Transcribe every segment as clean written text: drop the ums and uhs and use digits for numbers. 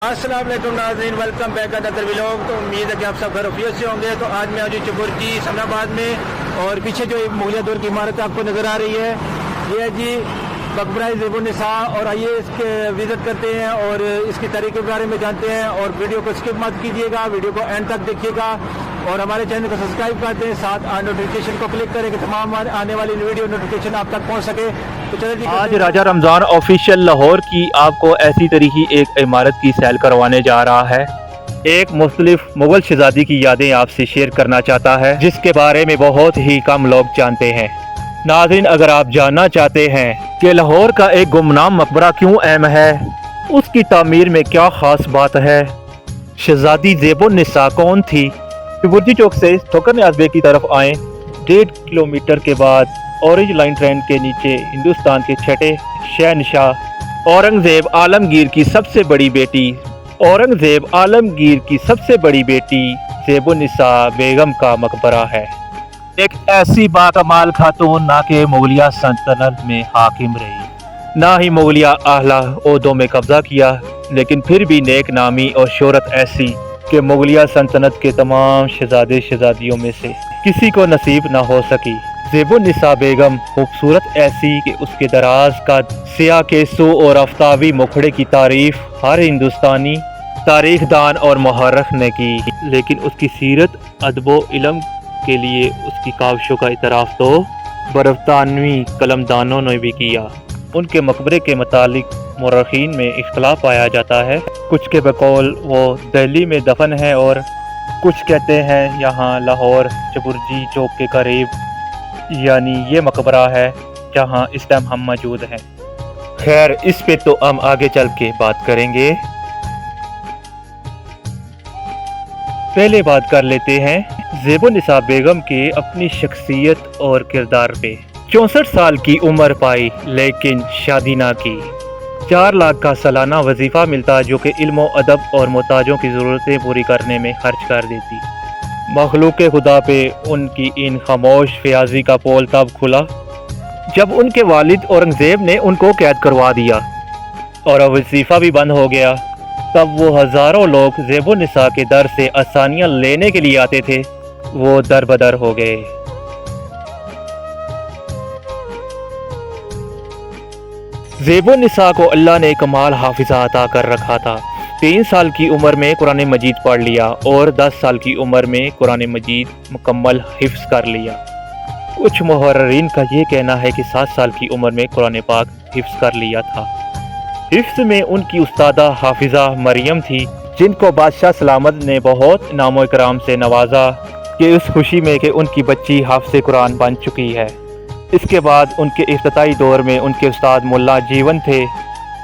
अस्सलाम वालेकुम नाज़रीन, वेलकम बैक अनदर व्लॉग। तो उम्मीद है कि आप सब खैरियत से होंगे। तो आज मैं आज चबुर्जी सनाबाद में और पीछे जो मुगलिया दौर की इमारत आपको नज़र आ रही है, ये है जी मकबरा ज़ेबुन्निसा। और आइए इसके विज़िट करते हैं और इसकी तारीख के बारे में जानते हैं। और वीडियो को स्किप मत कीजिएगा, वीडियो को एंड तक देखिएगा और हमारे चैनल को सब्सक्राइब कर दें, साथ नोटिफिकेशन को क्लिक करें कि तमाम आने वाली वीडियो नोटिफिकेशन आप तक पहुंच सके। तो चलिए आज राजा रमज़ान ऑफिशियल लाहौर की आपको ऐसी तरीके एक इमारत की सैल करवाने जा रहा है। एक मुख्तलिफ मुगल शहजादी की यादें आपसे शेयर करना चाहता है, जिसके बारे में बहुत ही कम लोग जानते हैं। नाज़रीन, अगर आप जानना चाहते हैं कि लाहौर का एक गुमनाम मकबरा क्यों अहम है, उसकी तामीर में क्या ख़ास बात है, शहजादी ज़ेबुन्निसा कौन थी, चबुर्जी चौक से ठोकर नियाज़ बेग की तरफ आएँ। 1.5 किलोमीटर के बाद ऑरेंज लाइन ट्रेन के नीचे हिंदुस्तान के छठे शहनशाह औरंगज़ेब आलमगीर की सबसे बड़ी बेटी ज़ेबुन्निसा बेगम का मकबरा है। एक ऐसी बाकमाल खातून ना कि मुगलिया सल्तनत में हाकिम रही, ना ही मुगलिया आला ओहदों में कब्जा किया, लेकिन फिर भी नेक नामी और शोहरत ऐसी कि मुगलिया सल्तनत के तमाम शहजादे शहजादियों में से किसी को नसीब ना हो सकी। ज़ेबुन्निसा बेगम खूबसूरत ऐसी कि उसके दराज का सिया केसू और आफ्ताबी मुखड़े की तारीफ हर हिंदुस्तानी तारीखदान और मुहर्रिख ने की, लेकिन उसकी सीरत अदबो इल्म के लिए उसकी काविशों का इतराफ़ तो बरतानवी कलमदानों ने भी किया। उनके मकबरे के मुतालिक मुर्रखीन में इख्तलाफ पाया जाता है। कुछ के बकौल वो दिल्ली में दफन है और कुछ कहते हैं यहाँ लाहौर चबुर्जी चौक के करीब, यानी ये मकबरा है जहाँ इस टाइम हम मौजूद हैं। खैर, इस पे तो हम आगे चल के बात करेंगे। पहले बात कर लेते हैं ज़ेबुन्निसा बेगम के अपनी शख्सियत और किरदार पे। 64 साल की उम्र पाई लेकिन शादी ना की। 4 लाख का सालाना वजीफ़ा मिलता, जो कि इल्म अदब और मोहताजों की ज़रूरतें पूरी करने में खर्च कर देती। मखलूक खुदा पे उनकी इन खामोश फयाजी का पोल तब खुला जब उनके वालिद औरंगज़ेब ने उनको कैद करवा दिया और वजीफ़ा भी बंद हो गया। तब वो हज़ारों लोग ज़ेबुन्निसा के दर से आसानियाँ लेने के लिए आते थे, वो दर बदर हो गए। ज़ेबुन्निसा को अल्लाह ने कमाल हाफिज़ा अता कर रखा था। 3 साल की उम्र में कुरान मजीद पढ़ लिया और 10 साल की उम्र में कुरान मजीद मुकम्मल हिफ्ज़ कर लिया। कुछ मुहर्रिरीन का ये कहना है कि 7 साल की उम्र में कुरान पाक हिफ्ज़ कर लिया था। हिफ्ज़ में उनकी उस्तादा हाफिज़ा मरियम थी, जिनको बादशाह सलामत ने बहुत इनाम इकराम से नवाजा कि उस खुशी में कि उनकी बच्ची हाफ़िज़ कुरान बन चुकी है। इसके बाद उनके इफ्तिताई दौर में उनके उस्ताद मुल्ला जीवन थे।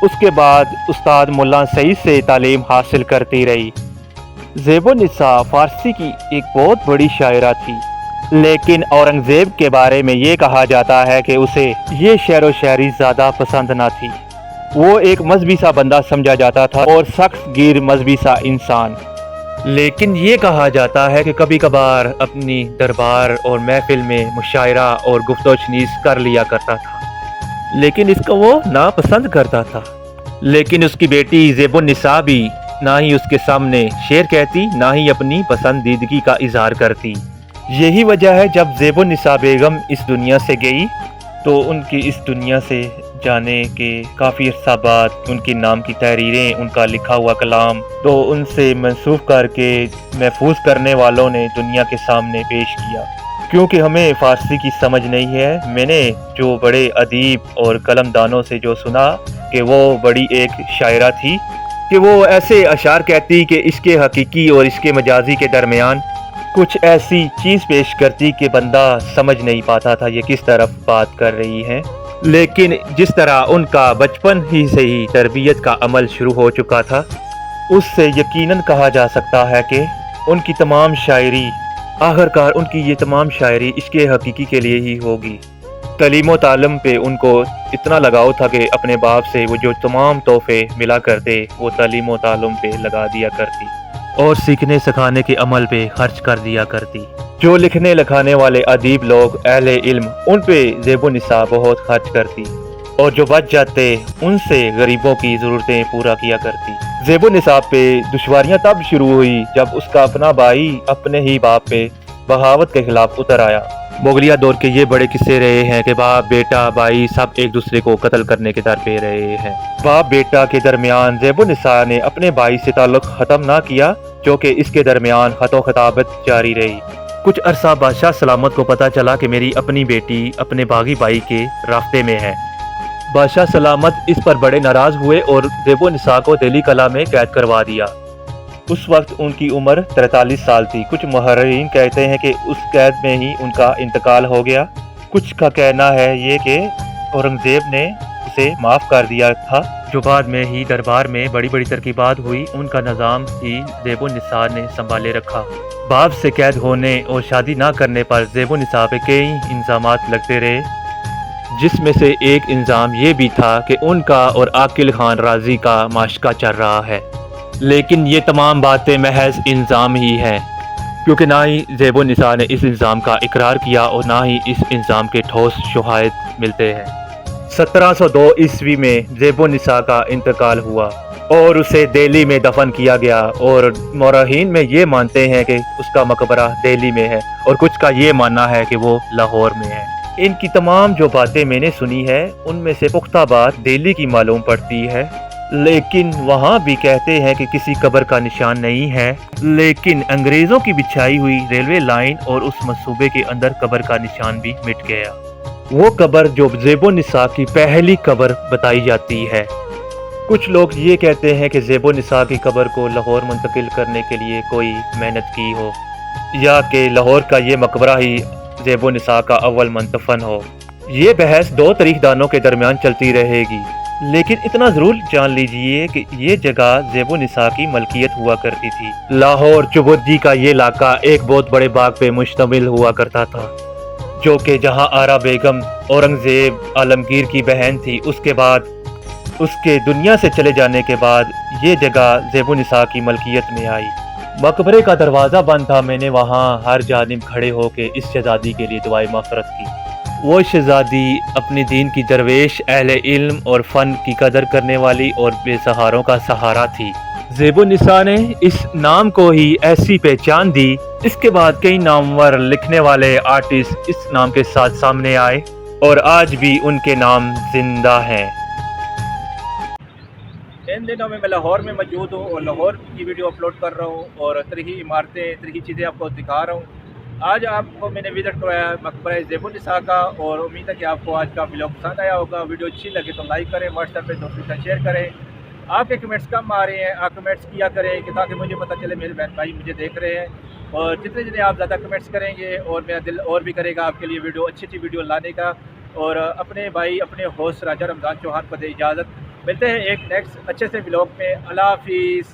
उसके बाद उस्ताद मुल्ला सईद से तालीम हासिल करती रही। ज़ेबुन्निसा फ़ारसी की एक बहुत बड़ी शायरा थी, लेकिन औरंगज़ेब के बारे में ये कहा जाता है कि उसे ये शेर व शायरी ज़्यादा पसंद ना थी। वो एक मजहबी सा बंदा समझा जाता था और सख्त गिर मजहबी सा इंसान। लेकिन ये कहा जाता है कि कभी कभार अपनी दरबार और महफिल में मुशायरा और गुफ्तगू कर लिया करता था, लेकिन इसको वो नापसंद करता था। लेकिन उसकी बेटी ज़ेबुन्निसा भी ना ही उसके सामने शेर कहती, ना ही अपनी पसंदीदगी का इजहार करती। यही वजह है जब ज़ेबुन्निसा बेगम इस दुनिया से गई तो उनकी इस दुनिया से जाने के काफ़ी अरसा बाद उनके नाम की तहरीरें, उनका लिखा हुआ कलाम तो उनसे मंसूख करके महफूज करने वालों ने दुनिया के सामने पेश किया। क्योंकि हमें फ़ारसी की समझ नहीं है, मैंने जो बड़े अदीब और कलमदानों से जो सुना कि वो बड़ी एक शायरा थी कि वो ऐसे अशार कहती कि इसके हकीकी और इसके मजाजी के दरमियान कुछ ऐसी चीज़ पेश करती कि बंदा समझ नहीं पाता था ये किस तरफ बात कर रही हैं। लेकिन जिस तरह उनका बचपन ही से ही तरबियत का अमल शुरू हो चुका था, उससे यकीनन कहा जा सकता है कि उनकी तमाम शायरी आखिरकार उनकी ये तमाम शायरी इसके हकीकी के लिए ही होगी। तलीम व तालम पे उनको इतना लगाव था कि अपने बाप से वो जो तमाम तोहफे मिला करते वो तलीम व तालम पे लगा दिया करती और सीखने सिखाने के अमल पे खर्च कर दिया करती। जो लिखने लिखाने वाले अदीब लोग अहले इल्म, उन पे ज़ेबुन्निसा बहुत खर्च करती और जो बच जाते उनसे गरीबों की ज़रूरतें पूरा किया करती। ज़ेबो निसाब पे दुश्वारियां तब शुरू हुई जब उसका अपना भाई अपने ही बाप पे बगावत के खिलाफ उतर आया। मुगलिया दौर के ये बड़े किस्से रहे हैं कि बाप बेटा भाई सब एक दूसरे को कत्ल करने के दर पे रहे हैं। बाप बेटा के दरमियान ज़ेबो निसा ने अपने भाई से ताल्लुक ख़त्म ना किया, जो कि इसके दरमियान खतो खताबत जारी रही। कुछ अरसा बादशाह सलामत को पता चला कि मेरी अपनी बेटी अपने बागी भाई के रास्ते में है। बादशाह सलामत इस पर बड़े नाराज हुए और ज़ेबो निसा को दिल्ली कला में कैद करवा दिया। उस वक्त उनकी उम्र 43 साल थी। कुछ मुहर्रिरीन कहते हैं कि उस कैद में ही उनका इंतकाल हो गया। कुछ का कहना है ये कि औरंगज़ेब ने उसे माफ़ कर दिया था, जो बाद में ही दरबार में बड़ी बड़ी तरकीबात हुई उनका निज़ाम ही ज़ेबो निसा ने संभाले रखा। बाप से कैद होने और शादी ना करने पर ज़ेबो निसा पे कई इल्ज़ामात लगते रहे, जिसमें से एक इल्ज़ाम ये भी था कि उनका और आकिल खान राजी का माशका चल रहा है। लेकिन ये तमाम बातें महज इल्ज़ाम ही हैं, क्योंकि ना ही ज़ेबो निसा ने इस इल्ज़ाम का इकरार किया और ना ही इस इल्ज़ाम के ठोस शवाहिद मिलते हैं। 1702 ईस्वी में ज़ेबो निसा का इंतकाल हुआ और उसे दिल्ली में दफन किया गया, और मौरहीन में ये मानते हैं कि उसका मकबरा दिल्ली में है और कुछ का ये मानना है कि वो लाहौर में है। इनकी तमाम जो बातें मैंने सुनी है उनमें से पुख्ता बात दिल्ली की मालूम पड़ती है, लेकिन वहाँ भी कहते हैं कि किसी कब्र का निशान नहीं है। लेकिन अंग्रेज़ों की बिछाई हुई रेलवे लाइन और उस मंसूबे के अंदर कब्र का निशान भी मिट गया। वो कब्र जो ज़ेबो निसा की पहली कब्र बताई जाती है। कुछ लोग ये कहते हैं कि ज़ेबो निसा की कब्र को लाहौर मुंतकिल करने के लिए कोई मेहनत की हो, या कि लाहौर का ये मकबरा ही ज़ेबो निसा का अव्वल मंतफन हो। ये बहस दो तारीखदानों के दरमियान चलती रहेगी, लेकिन इतना ज़रूर जान लीजिए कि ये जगह ज़ेबो निसा की मलकियत हुआ करती थी। लाहौर चुबुर्जी का ये इलाका एक बहुत बड़े बाग पे मुश्तमिल हुआ करता था, जो कि जहाँ आरा बेगम औरंगज़ेब आलमगीर की बहन थी। उसके बाद उसके दुनिया से चले जाने के बाद ये जगह ज़ेबो निसा की मलकियत में आई। मकबरे का दरवाज़ा बंद था। मैंने वहाँ हर जानिब खड़े होकर इस शहज़ादी के लिए दुआए मग़फ़िरत की। वो शहज़ादी अपने दीन की दरवेश, अहले इल्म और फ़न की कदर करने वाली और बेसहारों का सहारा थी। ज़ेबो निसा ने इस नाम को ही ऐसी पहचान दी। इसके बाद कई नामवर लिखने वाले आर्टिस्ट इस नाम के साथ सामने आए और आज भी उनके नाम जिंदा हैं। इन दिनों में मैं लाहौर में मौजूद हूँ और लाहौर की वीडियो अपलोड कर रहा हूँ और तरही इमारतें, तरही चीज़ें आपको दिखा रहा हूँ। आज आपको मैंने विज़िट करवाया मकबरा ज़ेबो निसा का, और उम्मीद है कि आपको आज का व्लॉग पसंद आया होगा। वीडियो अच्छी लगे तो लाइक करें, व्हाट्सएप पे दोस्तों के साथ शेयर करें। आपके कमेंट्स कम आ रहे हैं, आप कमेंट्स किया करें कि ताकि मुझे पता चले मेरे बहन भाई मुझे देख रहे हैं। और जितने जितने आप ज़्यादा कमेंट्स करेंगे और मेरा दिल और भी करेगा आपके लिए वीडियो अच्छी वीडियो लाने का। और अपने भाई अपने होस्ट राजा रमज़ान चौहान को दे इजाज़त। मिलते हैं एक नेक्स्ट अच्छे से व्लॉग में। अल्लाह हाफिज़।